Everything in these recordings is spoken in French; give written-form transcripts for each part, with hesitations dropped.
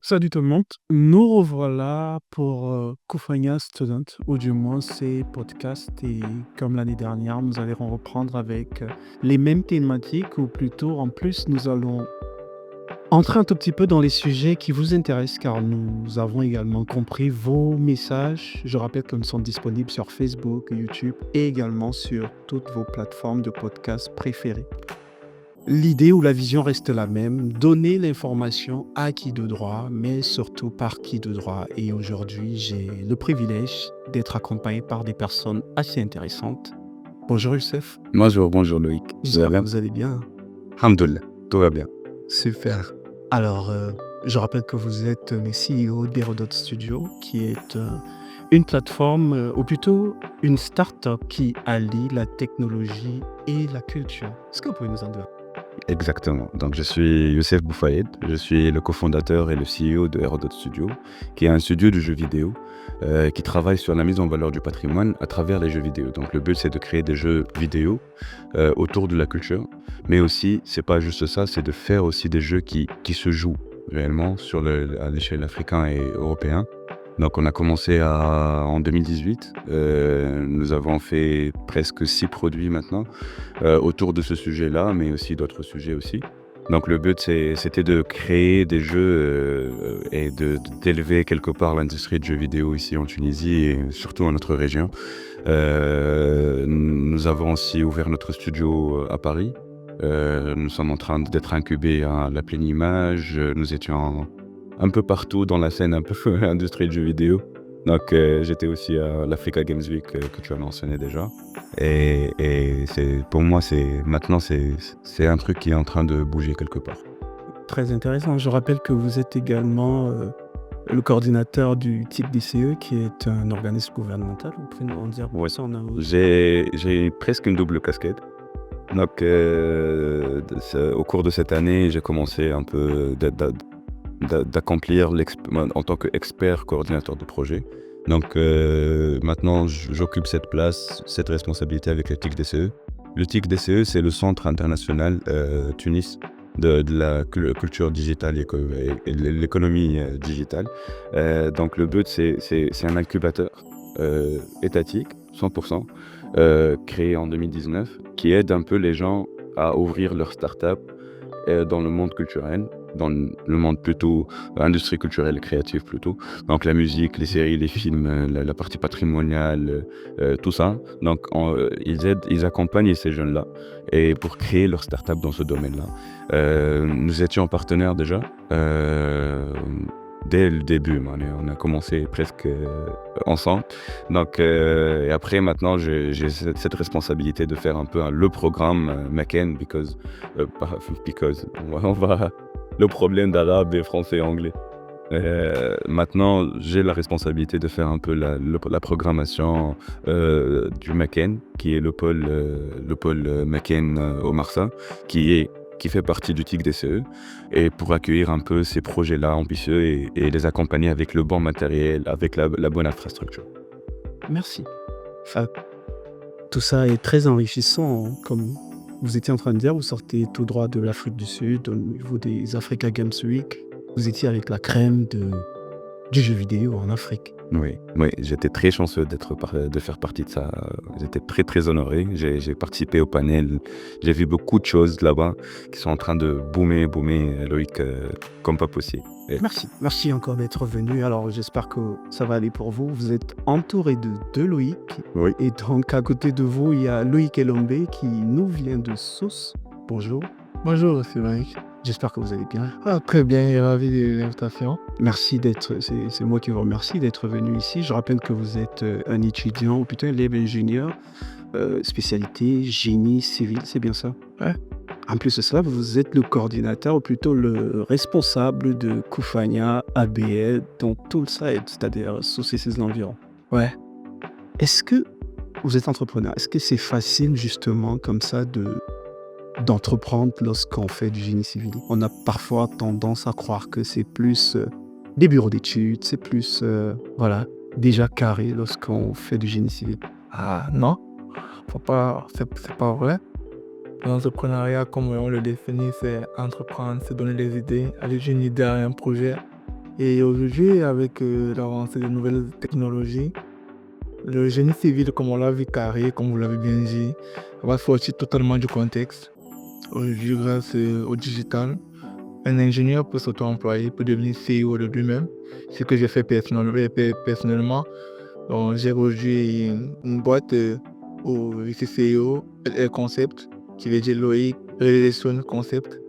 Salut tout le monde, nous revoilà pour Kufanya Student, ou du moins c'est podcast et comme l'année dernière, nous allons reprendre avec les mêmes thématiques ou plutôt en plus nous allons entrer un tout petit peu dans les sujets qui vous intéressent car nous avons également compris vos messages. Je rappelle que nous sommes disponibles sur Facebook, YouTube et également sur toutes vos plateformes de podcast préférées. L'idée ou la vision reste la même, donner l'information à qui de droit, mais surtout par qui de droit. Et aujourd'hui, j'ai le privilège d'être accompagné par des personnes assez intéressantes. Bonjour Youssef, Bonjour Loïc. Ça va j'espère que bien? vous allez bien. Alhamdoulilah, tout va bien. Super. Alors, je rappelle que vous êtes le CEO d'Herodot Studio, qui est une plateforme, ou plutôt une start-up qui allie la technologie et la culture. Est-ce que vous pouvez nous en dire? Exactement. Donc, je suis Youssef Bouffaïd. Je suis le cofondateur et le CEO de Herodot Studio, qui est un studio de jeux vidéo qui travaille sur la mise en valeur du patrimoine à travers les jeux vidéo. Donc, le but, c'est de créer des jeux vidéo autour de la culture. Mais aussi, c'est pas juste ça, c'est de faire aussi des jeux qui se jouent réellement à l'échelle africaine et européenne. Donc, on a commencé en 2018. Nous avons fait presque 6 produits maintenant autour de ce sujet-là, mais aussi d'autres sujets aussi. Donc, le but, c'était de créer des jeux et d'élever quelque part l'industrie de jeux vidéo ici en Tunisie et surtout dans notre région. Nous avons aussi ouvert notre studio à Paris. Nous sommes en train d'être incubés à la Pleine Image. Nous étions un peu partout dans la scène un peu industrie de jeux vidéo. Donc j'étais aussi à l'Africa Games Week que tu as mentionné déjà. Et pour moi, maintenant, c'est un truc qui est en train de bouger quelque part. Très intéressant. Je rappelle que vous êtes également le coordinateur du TIC DCE, qui est un organisme gouvernemental. Vous pouvez nous en dire Ouais. plus? J'ai presque une double casquette. Donc au cours de cette année, j'ai commencé un peu d'accomplir en tant qu'expert coordinateur de projet. Donc maintenant, j'occupe cette place, cette responsabilité avec le TIC DCE. Le TIC DCE, c'est le Centre international Tunis de la culture digitale et de l'économie digitale. Donc le but, c'est un incubateur étatique, 100%, créé en 2019, qui aide un peu les gens à ouvrir leur start-up dans le monde culturel, dans le monde plutôt industrie culturelle et créative plutôt. Donc la musique, les séries, les films, la partie patrimoniale, tout ça. Donc ils accompagnent ces jeunes-là et pour créer leur start-up dans ce domaine-là. Nous étions partenaires déjà. Dès le début, on a commencé presque ensemble. Donc, et après, maintenant, j'ai cette responsabilité de faire un peu le programme Maken, because le problème d'arabe et français et anglais. Maintenant, j'ai la responsabilité de faire un peu la programmation du Maken, qui est le pôle Maken au Marsa, qui fait partie du TIC DCE, et pour accueillir un peu ces projets-là ambitieux et les accompagner avec le bon matériel, avec la bonne infrastructure. Merci. Tout ça est très enrichissant, hein. Comme vous étiez en train de dire, vous sortez tout droit de l'Afrique du Sud, au niveau des Africa Games Week. Vous étiez avec la crème du jeu vidéo en Afrique. Oui, j'étais très chanceux de faire partie de ça. J'étais très, très honoré. J'ai participé au panel. J'ai vu beaucoup de choses là-bas qui sont en train de boomer, Loïc, comme pas possible. Merci encore d'être venu. Alors j'espère que ça va aller pour vous. Vous êtes entouré de deux Loïc. Oui. Et donc à côté de vous, il y a Loïc Elombe qui nous vient de Sousse. Bonjour. Bonjour, c'est Loïc. J'espère que vous allez bien. Très bien et ravi de l'invitation. Merci d'être, c'est moi qui vous remercie d'être venu ici. Je rappelle que vous êtes un étudiant, ou plutôt un élève ingénieur, spécialité génie civil, c'est bien ça? Ouais. En plus de cela, vous êtes le coordinateur, ou plutôt le responsable de Kufanya ABL dans tout le site, c'est-à-dire sous ces environs. Ouais. Est-ce que vous êtes entrepreneur? Est-ce que c'est facile justement comme ça d'entreprendre lorsqu'on fait du génie civil? On a parfois tendance à croire que c'est plus des bureaux d'études, c'est plus déjà carré lorsqu'on fait du génie civil. Ah non, c'est pas vrai. L'entrepreneuriat, comme on le définit, c'est entreprendre, c'est donner des idées, aller d'une idée à un projet Et aujourd'hui, avec l'avancée des nouvelles technologies, le génie civil, comme on l'a vu carré, comme vous l'avez bien dit, va sortir totalement du contexte. Aujourd'hui, grâce au digital, un ingénieur peut s'auto-employer, peut devenir CEO de lui-même. Ce que j'ai fait personnellement. Donc, j'ai rejoint une boîte au CEO, LL Concept, qui veut dire Loïc Realization Concept,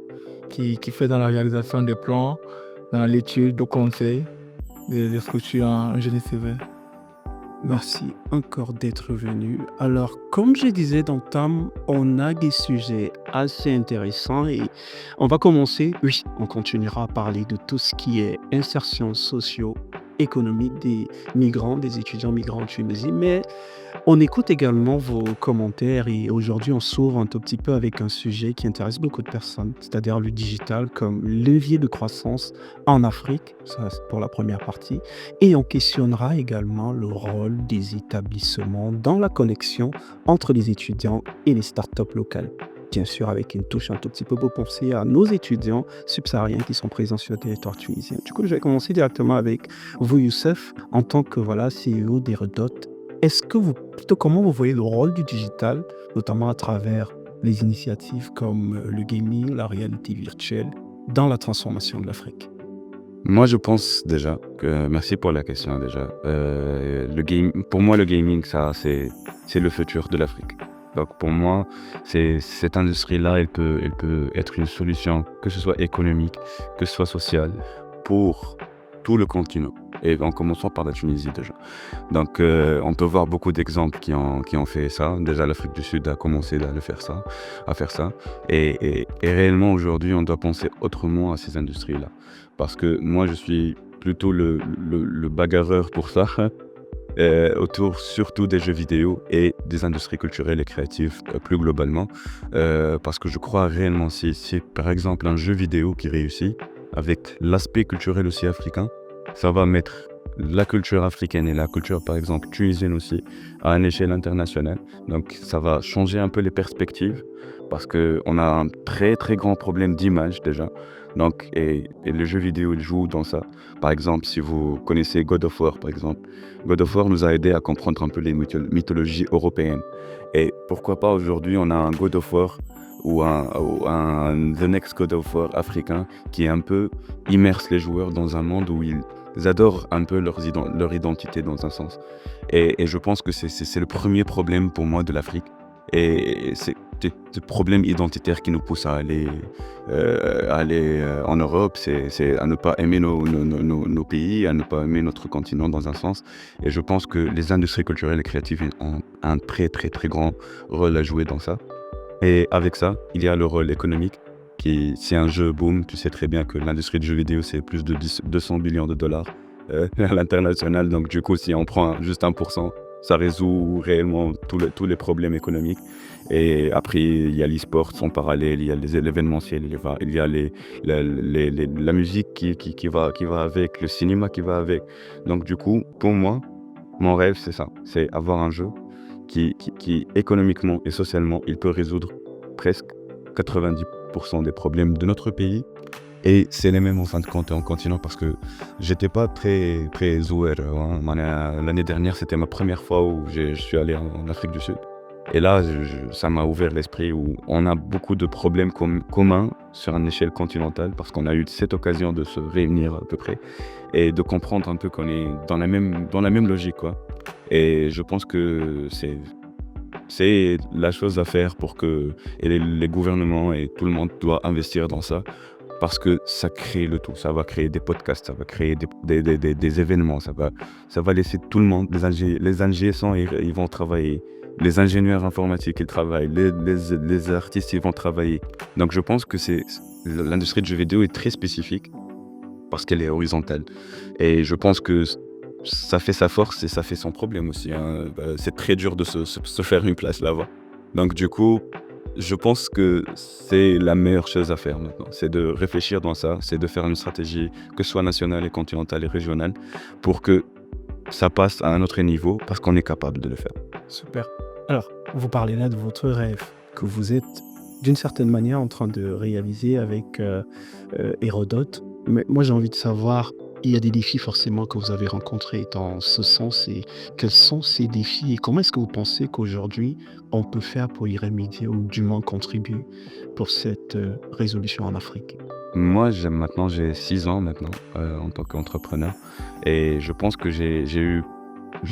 qui fait dans la réalisation des plans, dans l'étude de conseil des structures en génie civil. Merci encore d'être venu. Alors, comme je disais d'entame, on a des sujets assez intéressants et on va commencer, oui, on continuera à parler de tout ce qui est insertion socio-économique des migrants, des étudiants migrants en Tunisie, mais on écoute également vos commentaires et aujourd'hui on s'ouvre un tout petit peu avec un sujet qui intéresse beaucoup de personnes, c'est-à-dire le digital comme levier de croissance en Afrique, ça c'est pour la première partie, et on questionnera également le rôle des établissements dans la connexion entre les étudiants et les startups locales. Bien sûr, avec une touche un tout petit peu pour penser à nos étudiants subsahariens qui sont présents sur le territoire tunisien. Du coup, je vais commencer directement avec vous, Youssef, en tant que CEO d'Eredot. Est-ce que plutôt comment vous voyez le rôle du digital, notamment à travers les initiatives comme le gaming, la réalité virtuelle, dans la transformation de l'Afrique? Moi, je pense déjà que, merci pour la question déjà. Pour moi, le gaming, c'est le futur de l'Afrique. Donc pour moi, cette industrie-là, elle peut être une solution, que ce soit économique, que ce soit sociale, pour tout le continent. Et en commençant par la Tunisie déjà. Donc on peut voir beaucoup d'exemples qui ont fait ça. Déjà l'Afrique du Sud a commencé à faire ça. Et réellement aujourd'hui, on doit penser autrement à ces industries-là. Parce que moi, je suis plutôt le bagarreur pour ça, autour surtout des jeux vidéo et des industries culturelles et créatives plus globalement. Parce que je crois réellement, si par exemple un jeu vidéo qui réussit, avec l'aspect culturel aussi africain, ça va mettre la culture africaine et la culture par exemple tunisienne aussi à une échelle internationale. Donc ça va changer un peu les perspectives parce qu'on a un très très grand problème d'image déjà. Donc, et le jeu vidéo il joue dans ça. Par exemple, si vous connaissez God of War par exemple, God of War nous a aidé à comprendre un peu les mythologies européennes. Et pourquoi pas aujourd'hui on a un God of War ou un The Next God of War africain qui un peu immerse les joueurs dans un monde où ils adorent un peu leur identité dans un sens. Et je pense que c'est le premier problème pour moi de l'Afrique. Et c'est ce problème identitaire qui nous pousse à aller en Europe, c'est à ne pas aimer nos pays, à ne pas aimer notre continent dans un sens. Et je pense que les industries culturelles et créatives ont un très très très grand rôle à jouer dans ça. Et avec ça, il y a le rôle économique. Si un jeu boom, tu sais très bien que l'industrie du jeu vidéo, c'est plus de 200 billions de dollars à l'international. Donc du coup, si on prend juste 1%, ça résout réellement tous les problèmes économiques. Et après, il y a l'e-sport en parallèle, il y a l'événementiel, il y a la musique qui va avec, le cinéma qui va avec. Donc du coup, pour moi, mon rêve, c'est ça. C'est avoir un jeu qui économiquement et socialement, il peut résoudre presque 90% des problèmes de notre pays. Et c'est les mêmes en fin de compte en continent parce que j'étais pas très très ouvert. L'année dernière, c'était ma première fois où je suis allé en Afrique du Sud. Et là, ça m'a ouvert l'esprit où on a beaucoup de problèmes communs sur une échelle continentale parce qu'on a eu cette occasion de se réunir à peu près et de comprendre un peu qu'on est dans la même logique, quoi. Et je pense que c'est la chose à faire pour que les gouvernements et tout le monde doit investir dans ça parce que ça crée le tout. Ça va créer des podcasts, ça va créer des événements, ça va laisser tout le monde, les ingé sons, ils vont travailler, les ingénieurs informatiques ils travaillent, les artistes ils vont travailler. Donc je pense que l'industrie du jeu vidéo est très spécifique parce qu'elle est horizontale. Et je pense que ça fait sa force et ça fait son problème aussi, hein. C'est très dur de se faire une place là-bas. Donc du coup, je pense que c'est la meilleure chose à faire maintenant. C'est de réfléchir dans ça, c'est de faire une stratégie, que ce soit nationale et continentale et régionale, pour que ça passe à un autre niveau, parce qu'on est capable de le faire. Super. Alors, vous parlez là de votre rêve, que vous êtes d'une certaine manière en train de réaliser avec Hérodote. Mais moi, j'ai envie de savoir, Il y a des défis forcément que vous avez rencontrés dans ce sens et quels sont ces défis et comment est-ce que vous pensez qu'aujourd'hui on peut faire pour y remédier ou du moins contribuer pour cette résolution en Afrique? Moi, j'ai 6 ans maintenant, en tant qu'entrepreneur et je pense que j'ai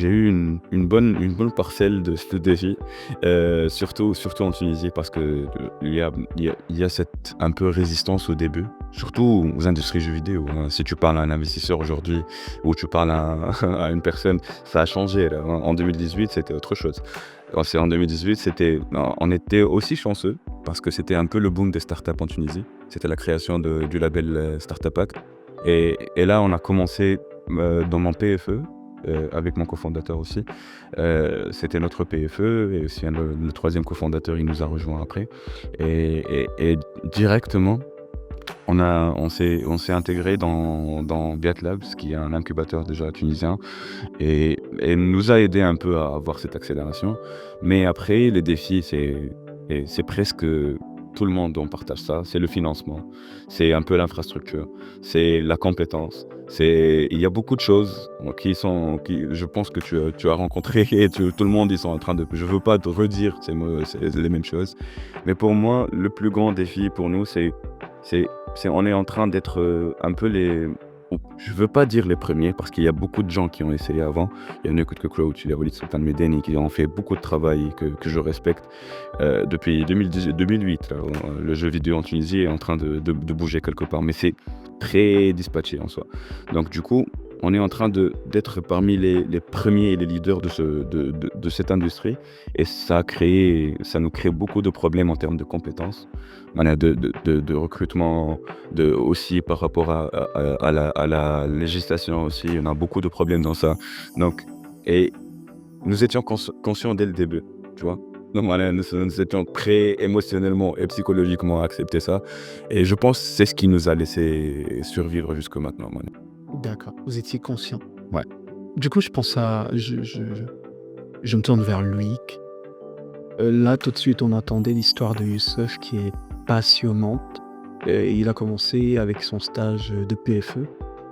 eu une bonne parcelle de ce défi, surtout en Tunisie parce que, il y a cette un peu résistance au début, surtout aux industries jeux vidéo, hein. Si tu parles à un investisseur aujourd'hui ou tu parles à à une personne, ça a changé là. En 2018, c'était autre chose. En 2018, on était aussi chanceux parce que c'était un peu le boom des startups en Tunisie. C'était la création du label, Startup Act et là, on a commencé, dans mon PFE, avec mon cofondateur aussi. C'était notre PFE et aussi le 3e cofondateur, il nous a rejoint après et directement, on s'est intégré dans Biat Labs, qui est un incubateur déjà tunisien et nous a aidé un peu à avoir cette accélération. Mais après, les défis, c'est presque tout le monde, on partage ça. C'est le financement, c'est un peu l'infrastructure, c'est la compétence. Il y a beaucoup de choses qui, je pense que tu as rencontré et tout le monde, ils sont en train de. Je veux pas te redire c'est les mêmes choses, mais pour moi, le plus grand défi pour nous, c'est, on est en train d'être un peu je veux pas dire les premiers parce qu'il y a beaucoup de gens qui ont essayé avant. Il y a Nekut Crouch, il y a Walid Sultan Medeni qui ont fait beaucoup de travail que je respecte depuis 2008. Là, le jeu vidéo en Tunisie est en train de bouger quelque part, mais c'est très dispatché en soi. Donc du coup, on est en train d'être parmi les premiers et les leaders de cette industrie et ça nous crée beaucoup de problèmes en termes de compétences, de recrutement, aussi par rapport à la législation aussi, on a beaucoup de problèmes dans ça. Donc, et nous étions conscients dès le début, tu vois. Donc voilà, nous étions prêts émotionnellement et psychologiquement à accepter ça. Et je pense que c'est ce qui nous a laissé survivre jusque maintenant, voilà. D'accord, vous étiez conscient. Ouais. Du coup, je pense à... je me tourne vers Loïc. Là, tout de suite, on entendait l'histoire de Youssef qui est passionnante. Il a commencé avec son stage de PFE.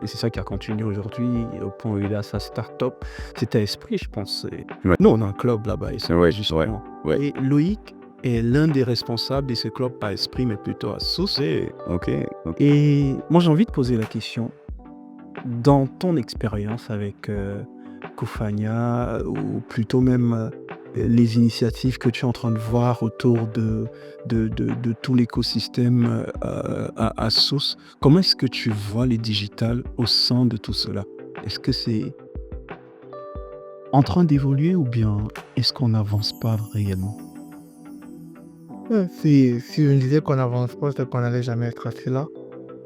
Et c'est ça qui a continué aujourd'hui au point où il a sa start-up. C'était à Esprit, je pense. Ouais. Nous, on a un club là-bas, Ouais, justement. ouais. Et Loïc est l'un des responsables de ce club, pas Esprit, mais plutôt à Sousse. Ok. Et moi, j'ai envie de poser la question. Dans ton expérience avec Kouphania, ou plutôt même les initiatives que tu es en train de voir autour de tout l'écosystème à Sousse, comment est-ce que tu vois les digitales au sein de tout cela? Est-ce que c'est en train d'évoluer ou bien est-ce qu'on n'avance pas réellement? Si je me disais qu'on n'avance pas, c'est qu'on n'allait jamais être assez là.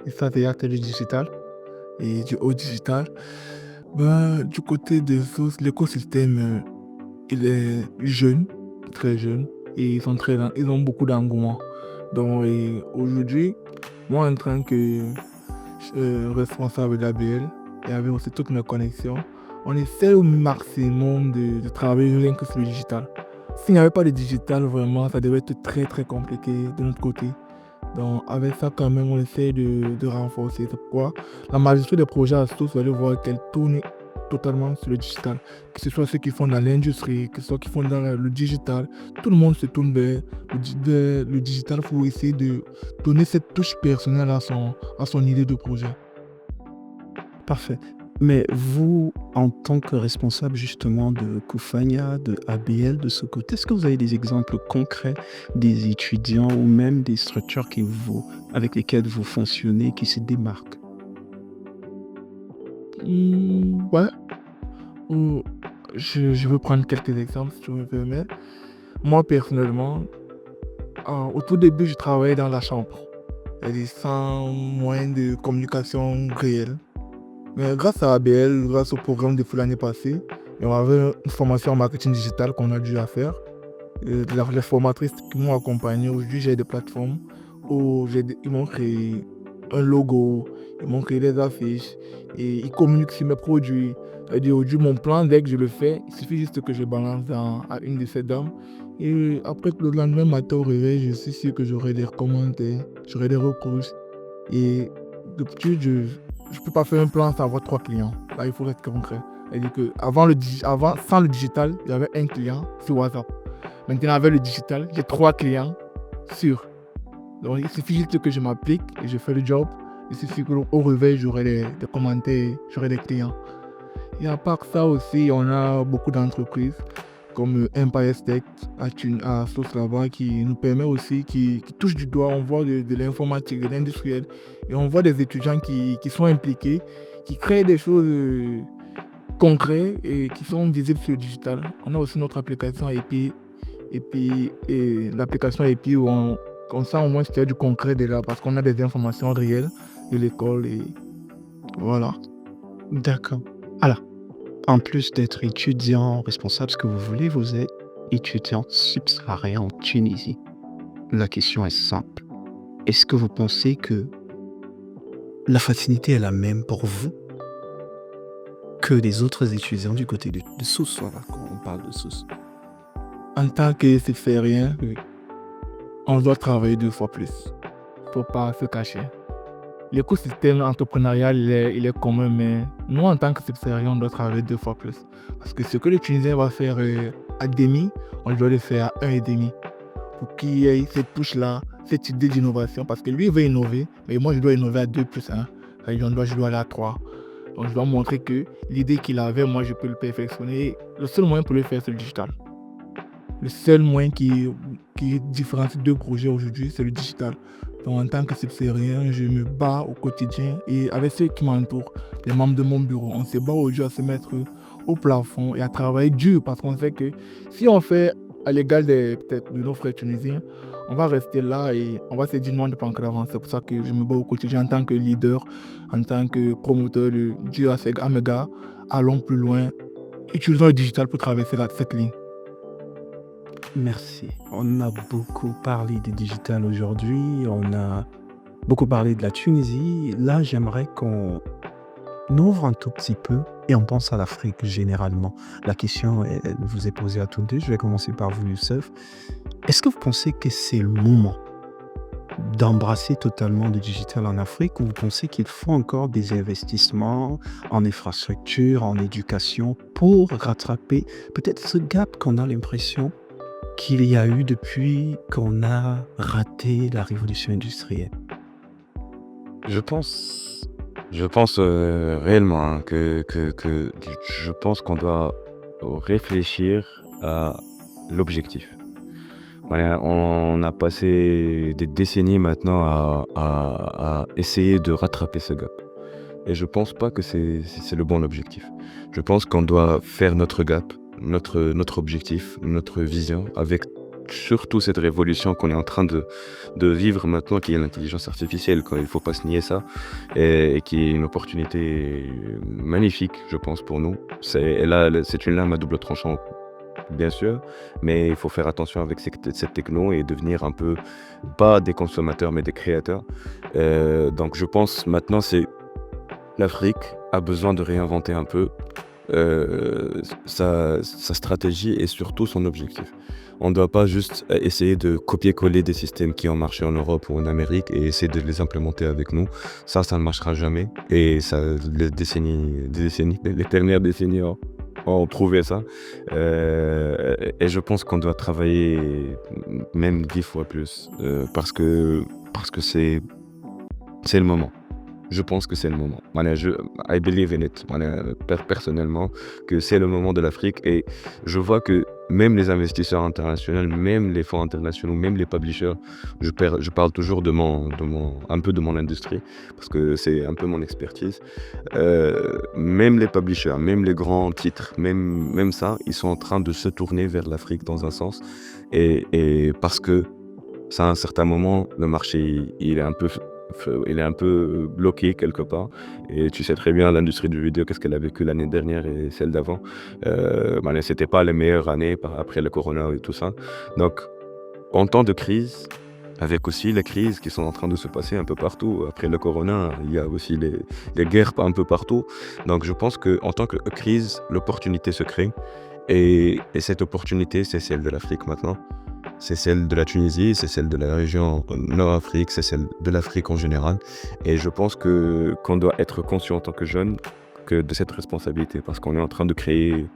Et ça, c'est acte du digital et du haut digital. Du côté des sources, l'écosystème, il est jeune, très jeune, et ils ont beaucoup d'engouement. Donc, aujourd'hui, moi, en tant que responsable d'ABL et avec aussi toutes mes connexions, on essaie au maximum de travailler rien que sur le digital. S'il n'y avait pas de digital, vraiment, ça devait être très très compliqué de notre côté. Donc, avec ça, quand même, on essaie de renforcer. C'est pourquoi la majorité des projets à Source, vous allez voir qu'elles tournent totalement sur le digital. Que ce soit ceux qui font dans l'industrie, que ce soit ceux qui font dans le digital, tout le monde se tourne vers le digital pour essayer de donner cette touche personnelle à son idée de projet. Parfait. Mais vous, en tant que responsable justement de Kouphania, de ABL, de ce côté, est-ce que vous avez des exemples concrets des étudiants ou même des structures avec lesquelles vous fonctionnez qui se démarquent? Ouais. Je veux prendre quelques exemples si tu me permets. Moi, personnellement, au tout début, je travaillais dans la chambre, c'est-à-dire sans moyen de communication réel. Mais grâce à ABL, grâce au programme de l'année passée, et on avait une formation en marketing digital qu'on a dû faire. Les formatrices qui m'ont accompagné, aujourd'hui j'ai des plateformes où ils m'ont créé un logo, ils m'ont créé des affiches et ils communiquent sur mes produits. C'est-à-dire aujourd'hui mon plan, dès que je le fais, il suffit juste que je balance à une de ces dames. Et après le lendemain matin au réveil, je suis sûr que j'aurai des commentaires, j'aurai des reproches. Et d'habitude, je peux pas faire un plan sans avoir 3 clients. Là, il faut être concret. C'est-à-dire que sans le digital, il y avait un client sur WhatsApp. Maintenant, avec le digital, j'ai 3 clients sûrs. Donc, il suffit juste que je m'applique et je fais le job. Il suffit qu'au réveil, j'aurai des commentaires, j'aurai des clients. Et à part ça aussi, on a beaucoup d'entreprises comme Empire Tech à Sauce là-bas qui nous permet aussi, qui touche du doigt, on voit de l'informatique, de l'industriel. Et on voit des étudiants qui sont impliqués, qui créent des choses concrètes et qui sont visibles sur le digital. On a aussi notre application EPI, et l'application EPI où on sent au moins qu'il y a du concret déjà parce qu'on a des informations réelles de l'école et voilà. D'accord. Alors, en plus d'être étudiant responsable, ce que vous voulez, vous êtes étudiant subsaharien en Tunisie. La question est simple. Est-ce que vous pensez que la facilité est la même pour vous que les autres étudiants du côté de Sousse, voilà, quand on parle de Sousse? En tant que subsaharien, on doit travailler 2 fois plus. Faut pas se cacher. L'écosystème entrepreneurial, il est commun, mais nous, en tant que subsahariens, on doit travailler 2 fois plus. Parce que ce que le Tunisien va faire à demi, on doit le faire à 1,5. Pour qu'il y ait cette touche-là, cette idée d'innovation. Parce que lui, il veut innover, mais moi, je dois innover à 2 plus 1. Je dois aller à 3. Donc, je dois montrer que l'idée qu'il avait, moi, je peux le perfectionner. Le seul moyen pour le faire, c'est le digital. Le seul moyen qui différencie 2 projets aujourd'hui, c'est le digital. Donc, en tant que subsaharien, je me bats au quotidien et avec ceux qui m'entourent, les membres de mon bureau, on se bat aujourd'hui à se mettre au plafond et à travailler dur parce qu'on sait que si on fait à l'égal peut-être de nos frères tunisiens, on va rester là et on va se dire non, on ne peut pas encore avancer. C'est pour ça que je me bats au quotidien en tant que leader, en tant que promoteur de dire à mes gars, allons plus loin, utilisons le digital pour traverser cette ligne. Merci. On a beaucoup parlé du digital aujourd'hui, on a beaucoup parlé de la Tunisie. Là, j'aimerais qu'on ouvre un tout petit peu et on pense à l'Afrique généralement. La question elle vous est posée à tous deux. Je vais commencer par vous, Youssef. Est-ce que vous pensez que c'est le moment d'embrasser totalement le digital en Afrique ou vous pensez qu'il faut encore des investissements en infrastructure, en éducation pour rattraper peut-être ce gap qu'on a l'impression qu'il y a eu depuis qu'on a raté la révolution industrielle? Je pense réellement hein, que je pense qu'on doit réfléchir à l'objectif. Voilà, on a passé des décennies maintenant à essayer de rattraper ce gap. Et je pense pas que c'est le bon objectif. Je pense qu'on doit faire notre gap, notre objectif, notre vision, avec surtout cette révolution qu'on est en train de vivre maintenant, qui est l'intelligence artificielle, il ne faut pas se nier ça, et qui est une opportunité magnifique, je pense, pour nous. C'est une lame à double tranchant, bien sûr, mais il faut faire attention avec cette techno et devenir un peu, pas des consommateurs, mais des créateurs. Donc je pense maintenant, l'Afrique a besoin de réinventer un peu sa stratégie et surtout son objectif. On ne doit pas juste essayer de copier-coller des systèmes qui ont marché en Europe ou en Amérique et essayer de les implémenter avec nous. Ça ne marchera jamais. Et les dernières décennies ont prouvé ça. Et je pense qu'on doit travailler même 10 fois plus parce que c'est le moment. Je pense que c'est le moment. I believe in it. Personnellement, que c'est le moment de l'Afrique. Et je vois que même les investisseurs internationaux, même les fonds internationaux, même les publishers, je parle toujours un peu de mon industrie, parce que c'est un peu mon expertise. Même les publishers, même les grands titres, même ça, ils sont en train de se tourner vers l'Afrique dans un sens. Et parce que, à un certain moment, le marché, il est un peu bloqué quelque part, et tu sais très bien l'industrie du vidéo, qu'est-ce qu'elle a vécu l'année dernière et celle d'avant. C'était pas les meilleures années après le corona et tout ça. Donc en temps de crise, avec aussi les crises qui sont en train de se passer un peu partout, après le corona, il y a aussi les guerres un peu partout. Donc je pense qu'en tant que crise, l'opportunité se crée, et cette opportunité, c'est celle de l'Afrique maintenant. C'est celle de la Tunisie, c'est celle de la région Nord-Afrique, c'est celle de l'Afrique en général. Et je pense qu'on doit être conscient en tant que jeune de cette responsabilité parce qu'on est en train de créer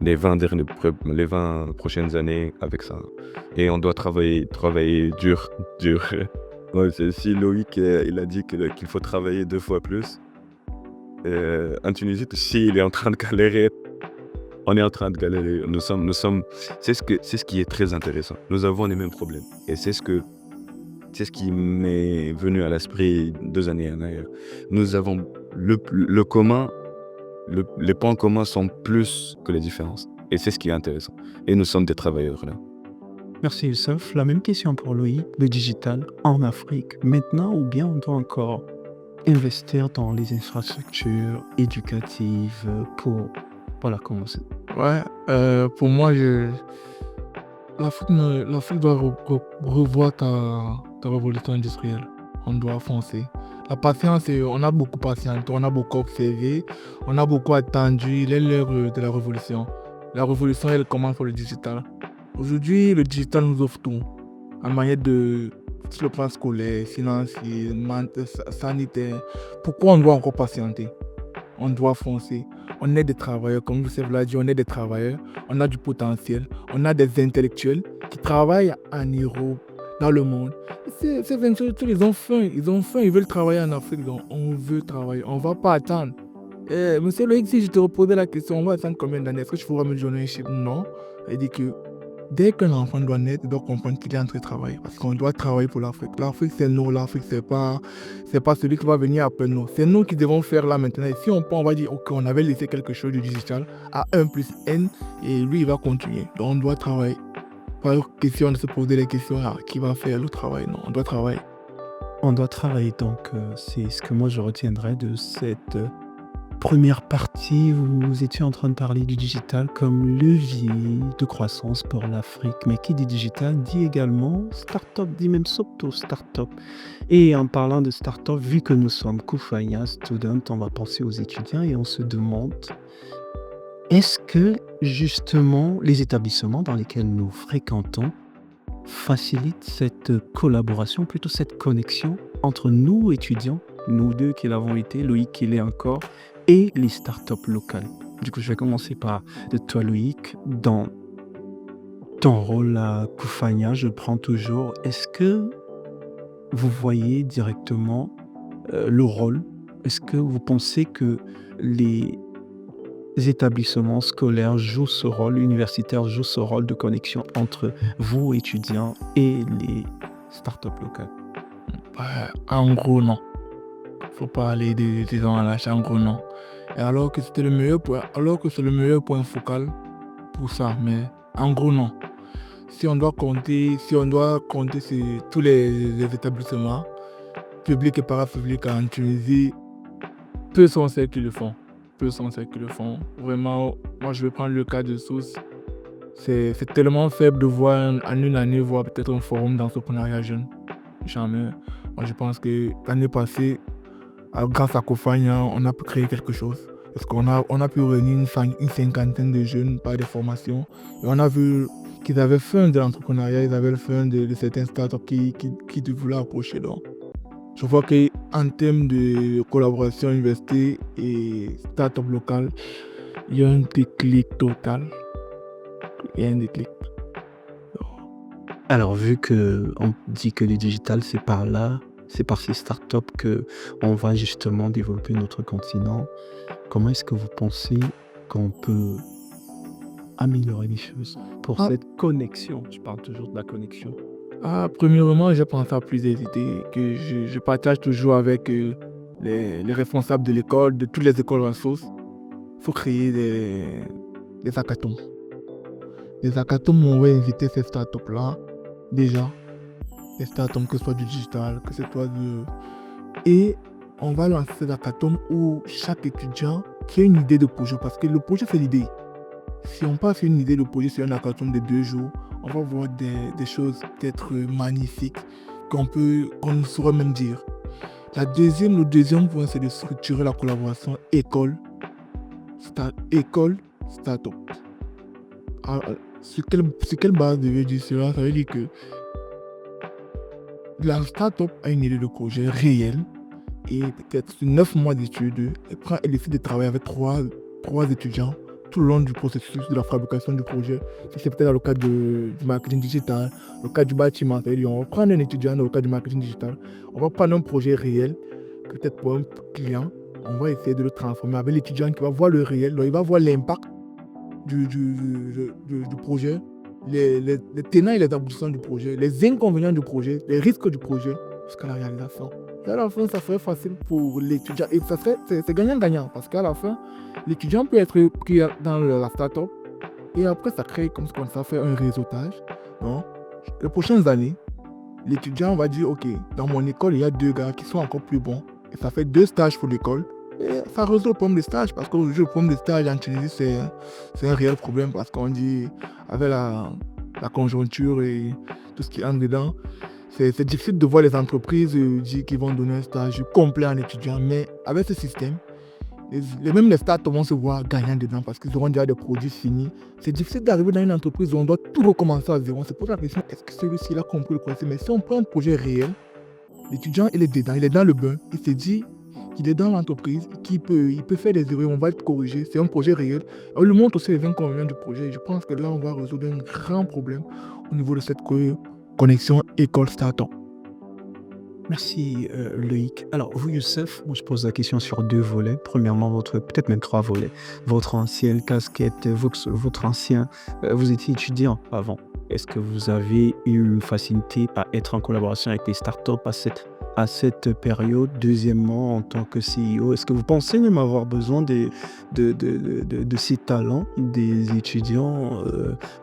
les 20 prochaines années avec ça. Et on doit travailler dur, dur. Ouais, si Loïc, il a dit qu'il faut travailler 2 fois plus, en Tunisie, si il est en train de galérer, on est en train de galérer. C'est ce qui est très intéressant. Nous avons les mêmes problèmes. Et c'est ce qui m'est venu à l'esprit 2 années en arrière. Nous avons le commun, les points communs sont plus que les différences. Et c'est ce qui est intéressant. Et nous sommes des travailleurs là. Merci Youssef. La même question pour Loïc. Le digital en Afrique, maintenant ou bien on doit encore investir dans les infrastructures éducatives pour commencer? Ouais, pour moi, l'Afrique doit revoir ta révolution industrielle. On doit foncer. La patience, on a beaucoup patienté, on a beaucoup observé, on a beaucoup attendu. Il est l'heure de la révolution. La révolution, elle commence par le digital. Aujourd'hui, le digital nous offre tout. En manière sur le plan scolaire, financier, sanitaire. Pourquoi on doit encore patienter? On doit foncer. On est des travailleurs, comme Youssef l'a dit, on est des travailleurs. On a du potentiel. On a des intellectuels qui travaillent en Europe, dans le monde. Ces intellectuels, ils ont faim, ils veulent travailler en Afrique. Donc, on veut travailler. On ne va pas attendre. Monsieur Loïc, si je te reposais la question, on va attendre combien d'années? Est-ce que je pourrais me donner un chiffre? Non. Il dit que dès qu'un enfant doit naître, il doit comprendre qu'il est en train de travailler. Parce qu'on doit travailler pour l'Afrique. L'Afrique, c'est nous. L'Afrique, c'est pas celui qui va venir après nous. C'est nous qui devons faire là maintenant. Et si on peut, on va dire, ok, on avait laissé quelque chose du digital à 1 plus N, et lui, il va continuer. Donc, on doit travailler. Pas question de se poser les questions, qui va faire le travail? Non, on doit travailler. On doit travailler, donc c'est ce que moi je retiendrai de cette première partie où vous étiez en train de parler du digital comme levier de croissance pour l'Afrique. Mais qui dit digital dit également start-up, dit même start-up. Et en parlant de start-up, vu que nous sommes Kufaya Student, on va penser aux étudiants et on se demande, est-ce que justement les établissements dans lesquels nous fréquentons facilitent cette collaboration, plutôt cette connexion entre nous étudiants, nous deux qui l'avons été, Loïc qui l'est encore, et les startups locales. Du coup, je vais commencer par de toi, Loïc. Dans ton rôle à Kufaya, je prends toujours, est-ce que vous voyez directement le rôle? Est-ce que vous pensez que les établissements scolaires jouent ce rôle, universitaires jouent ce rôle de connexion entre vous, étudiants, et les startups locales? En gros, non. Faut pas aller des gens à l'achat, en gros, non. Et alors que c'est le meilleur point focal pour ça, mais en gros, non. Si on doit compter sur tous les établissements, publics et parapublics en Tunisie, peu sont ceux qui le font. Vraiment, moi je vais prendre le cas de Sousse. C'est tellement faible de voir en une année, voir peut-être un forum d'entrepreneuriat jeune. Jamais. Moi je pense que l'année passée, grâce à Kufaya, on a pu créer quelque chose. Parce qu'on a pu réunir une cinquantaine de jeunes par des formations. Et on a vu qu'ils avaient faim de l'entrepreneuriat, ils avaient faim de certaines startups qui voulaient approcher. Donc, je vois qu'en termes de collaboration université et startup locale, il y a un déclic total. Alors, vu qu'on dit que le digital, c'est par là, c'est par ces startups qu'on va justement développer notre continent, comment est-ce que vous pensez qu'on peut améliorer les choses pour cette connexion? Je parle toujours de la connexion. Premièrement, j'ai pensé à plusieurs idées que je partage toujours avec les responsables de l'école, de toutes les écoles ressources. Il faut créer des hackathons. Des hackathons où on va inviter ces startups-là, déjà. Des startups, que ce soit du digital, que ce soit Et on va lancer ces hackathons où chaque étudiant crée une idée de projet. Parce que le projet, c'est l'idée. Si on passe une idée de projet sur un hackathon de 2 jours, on va voir des choses peut-être magnifiques qu'on ne saurait même dire. Le deuxième point, c'est de structurer la collaboration école-startup. Sur quelle base je vais dire cela? Ça veut dire que la start-up a une idée de projet réelle et peut-être sur 9 mois d'études, elle décide de travailler avec trois étudiants tout le long du processus de la fabrication du projet. Si c'est peut-être dans le cadre du marketing digital, le cadre du bâtiment, c'est-à-dire on va prendre un étudiant dans le cadre du marketing digital, on va prendre un projet réel, peut-être pour un client, on va essayer de le transformer avec l'étudiant qui va voir le réel, donc il va voir l'impact du projet, les tenants et les aboutissants du projet, les inconvénients du projet, les risques du projet, jusqu'à la réalisation. Et à la fin, ça serait facile pour l'étudiant. Et c'est gagnant-gagnant, parce qu'à la fin, l'étudiant peut être pris dans la start-up, et après, ça crée comme ça fait un réseautage. Donc, les prochaines années, l'étudiant va dire, OK, dans mon école, il y a 2 gars qui sont encore plus bons, et ça fait 2 stages pour l'école. Et ça résout le problème des stages, parce qu'aujourd'hui, le problème des stages en Tunisie, c'est un réel problème, parce qu'on dit, avec la conjoncture et tout ce qui entre dedans, c'est difficile de voir les entreprises dire qu'ils vont donner un stage complet en étudiant, mais avec ce système, même les startups vont se voir gagnant dedans parce qu'ils auront déjà des produits finis. C'est difficile d'arriver dans une entreprise où on doit tout recommencer à zéro. On se pose la question, est-ce que celui-ci a compris le concept? Mais si on prend un projet réel, l'étudiant, il est dedans, il est dans le bain, il se dit qu'il est dans l'entreprise, il peut faire des erreurs, on va le corriger, c'est un projet réel. On lui montre aussi les inconvénients du projet. Je pense que là, on va résoudre un grand problème au niveau de cette connexion école-startup. Merci Loïc. Alors vous Youssef, moi je pose la question sur 2 volets. Premièrement, peut-être même 3 volets. Votre ancienne casquette, votre ancien, vous étiez étudiant avant. Est-ce que vous avez eu une facilité à être en collaboration avec les startups à cette période? Deuxièmement, en tant que CEO, est-ce que vous pensez même avoir besoin de ces talents des étudiants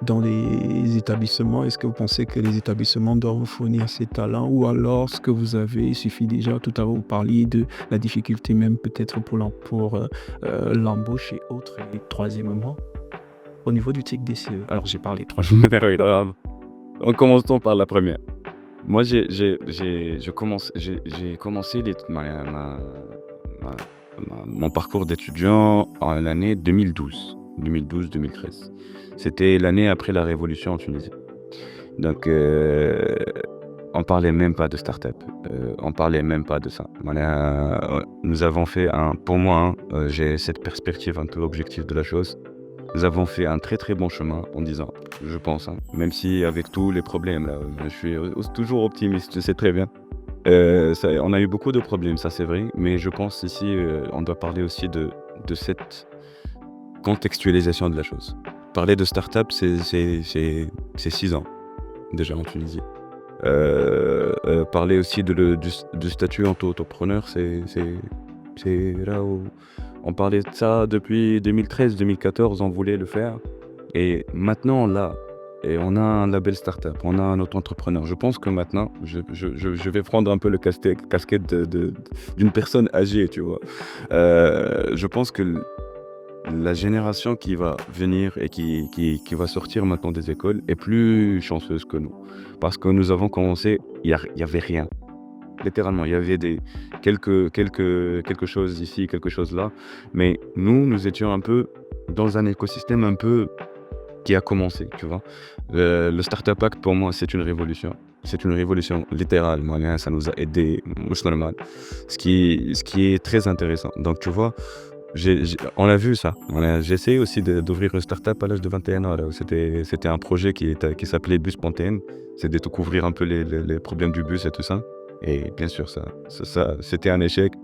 dans les établissements? Est-ce que vous pensez que les établissements doivent vous fournir ces talents, ou alors ce que vous avez, il suffit déjà, tout à l'heure vous parliez de la difficulté même peut-être pour l'embauche et autres. Et troisièmement, au niveau du TIC DCE, alors j'ai parlé 3 jours. En commençant par la première. Moi, j'ai commencé mon parcours d'étudiant en l'année 2012-2013. C'était l'année après la révolution en Tunisie. Donc, on parlait même pas de start-up. On parlait même pas de ça. Nous avons fait pour moi, j'ai cette perspective un peu objective de la chose. Nous avons fait un très très bon chemin en 10 ans, je pense. Même si avec tous les problèmes, là, je suis toujours optimiste, je sais très bien. On a eu beaucoup de problèmes, ça c'est vrai. Mais je pense ici, on doit parler aussi de cette contextualisation de la chose. Parler de start-up, c'est 6 ans déjà en Tunisie. Parler aussi du statut auto-entrepreneur, c'est là où on parlait de ça depuis 2013-2014, on voulait le faire. Et maintenant, là, on a un label startup, on a un auto-entrepreneur. Je pense que maintenant, je vais prendre un peu le casquette d'une personne âgée, tu vois. Je pense que la génération qui va venir et qui va sortir maintenant des écoles est plus chanceuse que nous. Parce que nous avons commencé, il y avait rien. Littéralement, il y avait quelque chose ici, quelque chose là. Mais nous étions un peu dans un écosystème un peu qui a commencé, tu vois. Le Startup Act, pour moi, c'est une révolution. C'est une révolution littérale. Ça nous a aidés, normal. Ce qui est très intéressant. Donc, tu vois, on a vu ça. J'ai essayé aussi d'ouvrir une startup à l'âge de 21 ans. Là, où c'était un projet qui s'appelait Bus Panthéon. C'est de couvrir un peu les problèmes du bus et tout ça. Et bien sûr, ça c'était un échec.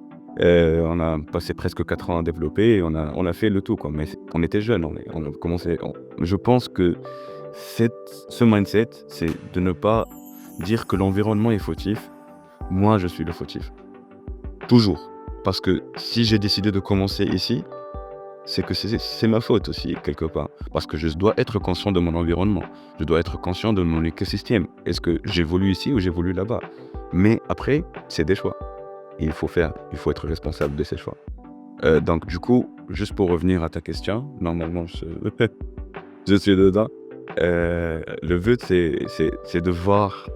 On a passé presque 4 ans à développer et on a fait le tout, quoi. Mais on était jeunes, on a commencé. Je pense que ce mindset, c'est de ne pas dire que l'environnement est fautif. Moi, je suis le fautif. Toujours. Parce que si j'ai décidé de commencer ici, c'est que c'est ma faute aussi, quelque part. Parce que je dois être conscient de mon environnement. Je dois être conscient de mon écosystème. Est-ce que j'évolue ici ou j'évolue là-bas? Mais après, c'est des choix. Et il faut être responsable de ces choix. Donc du coup, juste pour revenir à ta question, normalement, je suis dedans. Le but, c'est de voir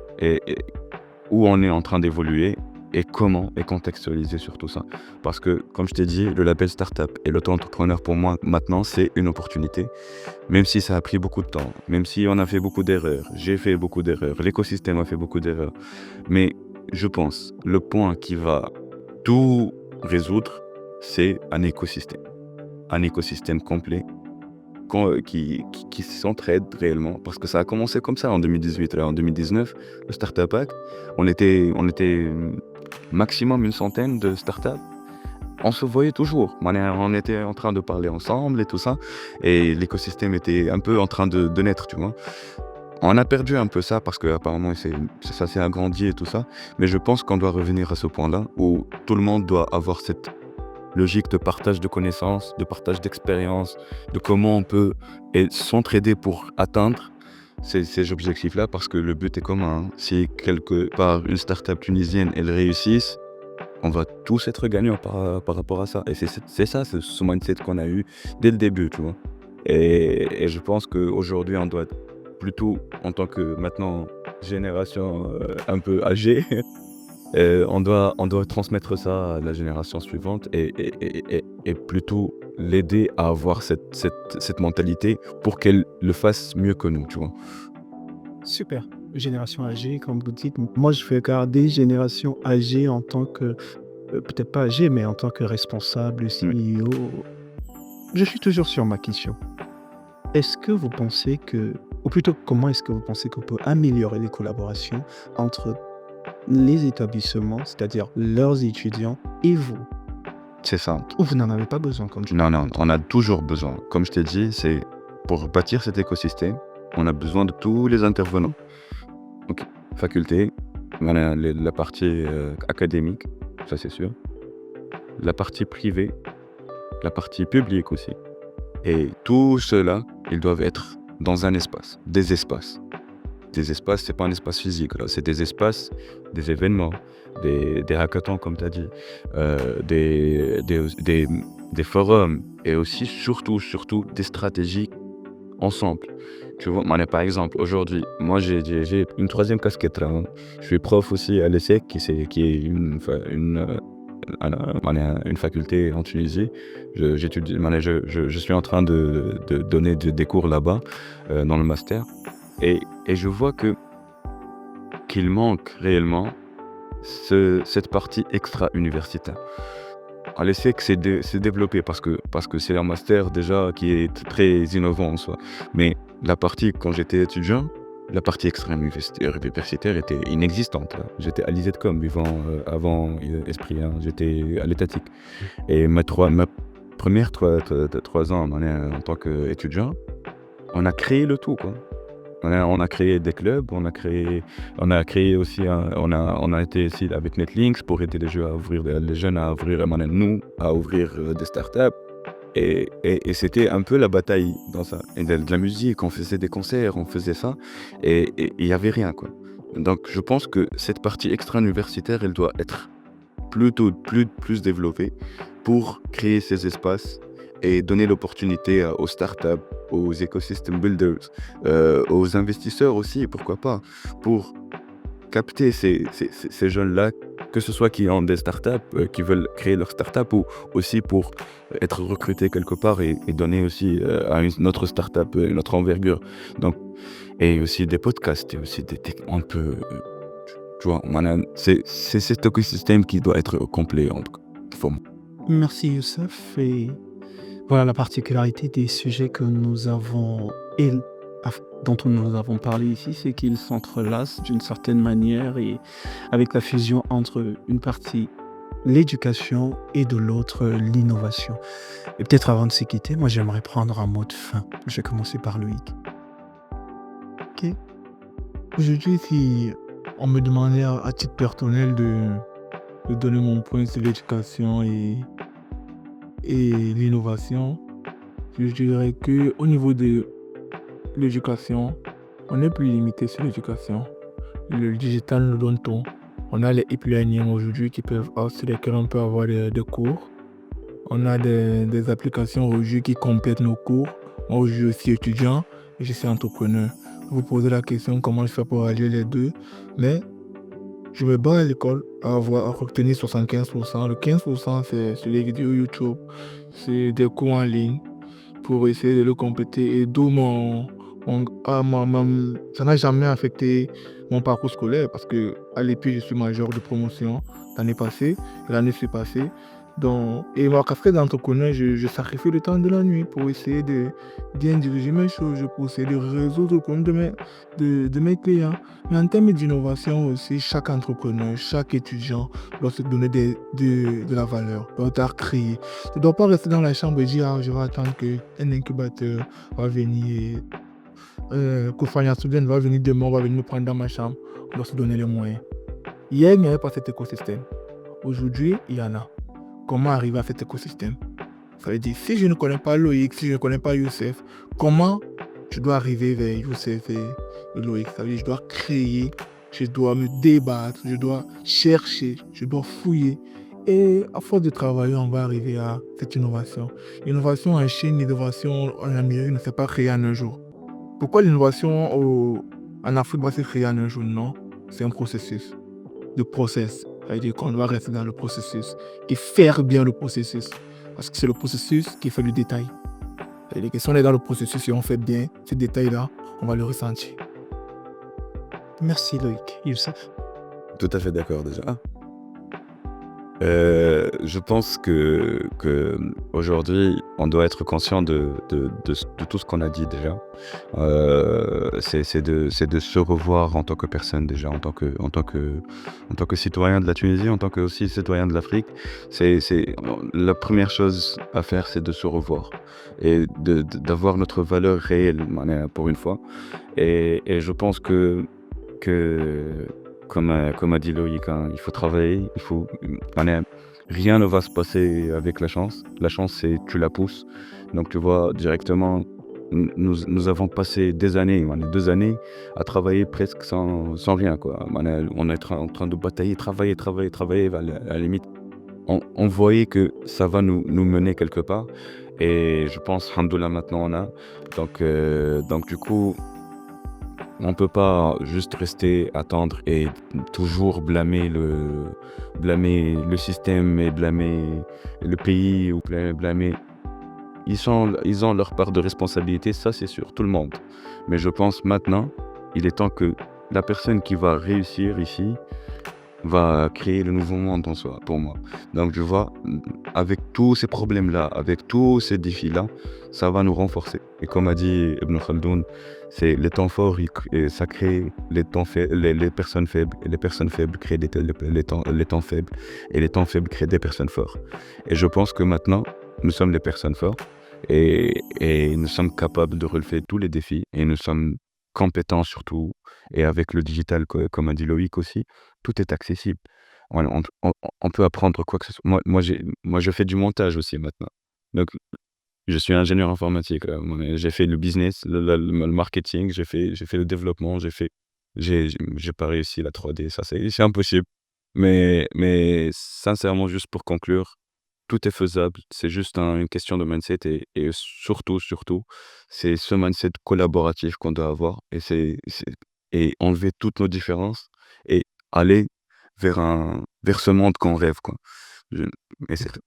où on est en train d'évoluer et comment et contextualiser sur tout ça. Parce que, comme je t'ai dit, le label startup et l'auto-entrepreneur pour moi maintenant, c'est une opportunité. Même si ça a pris beaucoup de temps, même si on a fait beaucoup d'erreurs, j'ai fait beaucoup d'erreurs, l'écosystème a fait beaucoup d'erreurs. Mais je pense, le point qui va tout résoudre, c'est un écosystème. Un écosystème complet qui s'entraide réellement. Parce que ça a commencé comme ça en 2018. Là, en 2019, le Startup Hack, on était maximum une centaine de startups. On se voyait toujours. On était en train de parler ensemble et tout ça. Et l'écosystème était un peu en train de naître, tu vois. On a perdu un peu ça parce qu'apparemment ça s'est agrandi et tout ça. Mais je pense qu'on doit revenir à ce point-là où tout le monde doit avoir cette logique de partage de connaissances, de partage d'expériences, de comment on peut s'entraider pour atteindre ces objectifs-là, parce que le but est commun. Hein. Si quelque part une start-up tunisienne, elle réussisse, on va tous être gagnants par rapport à ça. Et c'est ça, ce mindset qu'on a eu dès le début, tu vois. Et je pense qu'aujourd'hui, on doit plutôt, en tant que maintenant génération un peu âgée, on doit transmettre ça à la génération suivante et plutôt l'aider à avoir cette mentalité pour qu'elle le fasse mieux que nous, tu vois. Super. Génération âgée, comme vous dites. Moi, je vais garder génération âgée en tant que, peut-être pas âgée, mais en tant que responsable, CEO. Je suis toujours sur ma question. Est-ce que vous pensez ou plutôt, comment est-ce que vous pensez qu'on peut améliorer les collaborations entre les établissements, c'est-à-dire leurs étudiants et vous? C'est ça. Ou vous n'en avez pas besoin, comme je Non, on a toujours besoin. Comme je t'ai dit, c'est pour bâtir cet écosystème, on a besoin de tous les intervenants. Donc, faculté, la partie académique, ça c'est sûr. La partie privée, la partie publique aussi. Et tout cela, ils doivent être dans un espace, des espaces. Des espaces, c'est pas un espace physique, là, c'est des espaces, des événements, des hackathons, comme tu as dit, des forums, et aussi, surtout, des stratégies ensemble. Tu vois, par exemple, aujourd'hui, moi j'ai une troisième casquette là. Hein. Je suis prof aussi à l'ESSEC, qui est une faculté en Tunisie. J'étudie, je suis en train de donner des cours là-bas, dans le master. Et je vois qu'il manque réellement cette partie extra-universitaire. À l'ESSEC, c'est développé parce que c'est un master déjà qui est très innovant en soi. Mais la partie, quand j'étais étudiant, la partie extra-universitaire était inexistante. Là. J'étais à l'IZCOM avant Esprit, hein. J'étais à l'étatique. Et ma première 3 ans en tant qu'étudiant, on a créé le tout, quoi. On a créé des clubs, on a créé aussi, on a été ici avec Netlinks pour aider les jeunes à ouvrir des startups. Et c'était un peu la bataille dans ça. Et de la musique, on faisait des concerts, on faisait ça, et il n'y avait rien, quoi. Donc je pense que cette partie extra-universitaire, elle doit être plutôt plus développée pour créer ces espaces et donner l'opportunité aux startups, aux ecosystem builders, aux investisseurs aussi, pourquoi pas, pour capter ces jeunes-là, que ce soit qui ont des startups, qui veulent créer leur startup, ou aussi pour être recrutés quelque part et donner aussi à une autre startup une autre envergure. Donc, et aussi des podcasts, et aussi on peut, tu vois, c'est cet écosystème qui doit être complet, en tout cas. Merci Youssef. Et voilà la particularité des sujets que nous avons dont nous avons parlé ici, c'est qu'ils s'entrelacent d'une certaine manière, et avec la fusion entre une partie l'éducation et de l'autre l'innovation. Et peut-être avant de se quitter, moi j'aimerais prendre un mot de fin. Je vais commencer par Loïc. Ok. Aujourd'hui, si on me demandait à titre personnel de donner mon point sur l'éducation et l'innovation, je dirais qu'au niveau de l'éducation, on est plus limité sur l'éducation. Le digital nous donne tout. On a les e-learning aujourd'hui sur lesquels on peut avoir des cours. On a des applications aujourd'hui qui complètent nos cours. Moi, je suis aussi étudiant et je suis entrepreneur. Vous posez la question comment je fais pour allier les deux, mais Je me bats à l'école à retenir 75%. Le 15%, c'est les vidéos YouTube, c'est des cours en ligne pour essayer de le compléter. Et d'où ça n'a jamais affecté mon parcours scolaire parce que à l'EPI, je suis major de promotion l'année passée, l'année s'est passée. Donc, et ma casquette d'entrepreneur, je sacrifie le temps de la nuit pour essayer de bien diriger mes choses, pour essayer de résoudre le problème de mes clients. Mais en termes d'innovation aussi, chaque entrepreneur, chaque étudiant doit se donner de la valeur, doit créer. Tu ne dois pas rester dans la chambre et dire, ah, je vais attendre qu'un incubateur va venir, Kofania Student va venir demain, va venir me prendre dans ma chambre. On doit se donner les moyens. Hier, il n'y avait pas cet écosystème. Aujourd'hui, il y en a. Comment arriver à cet écosystème? Ça veut dire, si je ne connais pas Loïc, si je ne connais pas Youssef, comment je dois arriver vers Youssef et Loïc? Ça veut dire, je dois créer, je dois me débattre, je dois chercher, je dois fouiller. Et à force de travailler, on va arriver à cette innovation. L'innovation en Chine, l'innovation en Amérique ne s'est pas créée en un jour. Pourquoi l'innovation en Afrique va se créer en un jour? Non, c'est un processus. De process. Ça veut dire qu'on doit rester dans le processus et faire bien le processus. Parce que c'est le processus qui fait le détail. Ça veut dire que si on est dans le processus et on fait bien ce détail-là, on va le ressentir. Merci Loïc. Youssef? Tout à fait d'accord déjà. Je pense que aujourd'hui, on doit être conscient de tout ce qu'on a dit déjà. C'est de se revoir en tant que personne déjà, en tant que citoyen de la Tunisie, en tant que aussi citoyen de l'Afrique. La première chose à faire, c'est de se revoir et d'avoir notre valeur réelle, pour une fois. Et je pense que comme a dit Loïc, hein, il faut travailler, rien ne va se passer avec la chance. La chance, c'est tu la pousses. Donc tu vois, directement, nous avons passé des années, 2 années, à travailler presque sans rien, quoi. On est en train de batailler, travailler. À la limite, on voyait que ça va nous mener quelque part. Et je pense, alhamdoulilah, maintenant on a. Donc du coup, on peut pas juste rester, attendre et toujours blâmer le système et blâmer le pays ou blâmer. Ils ont leur part de responsabilité, ça c'est sûr, tout le monde. Mais je pense maintenant, il est temps que la personne qui va réussir ici va créer le nouveau monde en soi, pour moi. Donc je vois, avec tous ces problèmes-là, avec tous ces défis-là, ça va nous renforcer. Et comme a dit Ibn Khaldoun, c'est les temps forts, et ça crée les personnes faibles, et les personnes faibles créent les temps faibles, et les temps faibles créent des personnes fortes. Et je pense que maintenant, nous sommes les personnes fortes, et nous sommes capables de relever tous les défis, et nous sommes compétents surtout, et avec le digital, comme a dit Loïc aussi, tout est accessible. On peut apprendre quoi que ce soit. Moi, je fais du montage aussi maintenant. Donc, je suis ingénieur informatique. J'ai fait le business, le marketing, j'ai fait le développement, j'ai pas réussi la 3D, ça c'est impossible. Mais sincèrement, juste pour conclure, tout est faisable. C'est juste une question de mindset et surtout, c'est ce mindset collaboratif qu'on doit avoir et enlever toutes nos différences et aller vers ce monde qu'on rêve, quoi. Et c'est tout.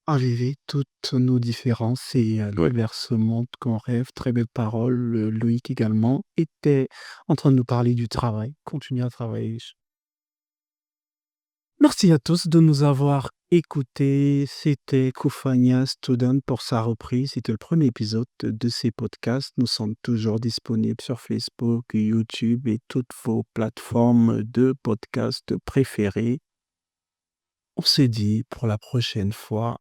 Enlever toutes nos différences et aller Ouais. vers ce monde qu'on rêve. Très belle parole. Loïc également était en train de nous parler du travail. Continuer à travailler. Merci à tous de nous avoir écoutés. C'était Koufania Student pour sa reprise. C'était le premier épisode de ces podcasts. Nous sommes toujours disponibles sur Facebook, YouTube et toutes vos plateformes de podcasts préférées. On se dit pour la prochaine fois.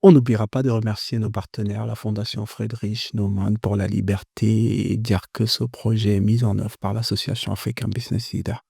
On n'oubliera pas de remercier nos partenaires, la Fondation Friedrich Naumann pour la liberté et dire que ce projet est mis en œuvre par l'association African Business Leader.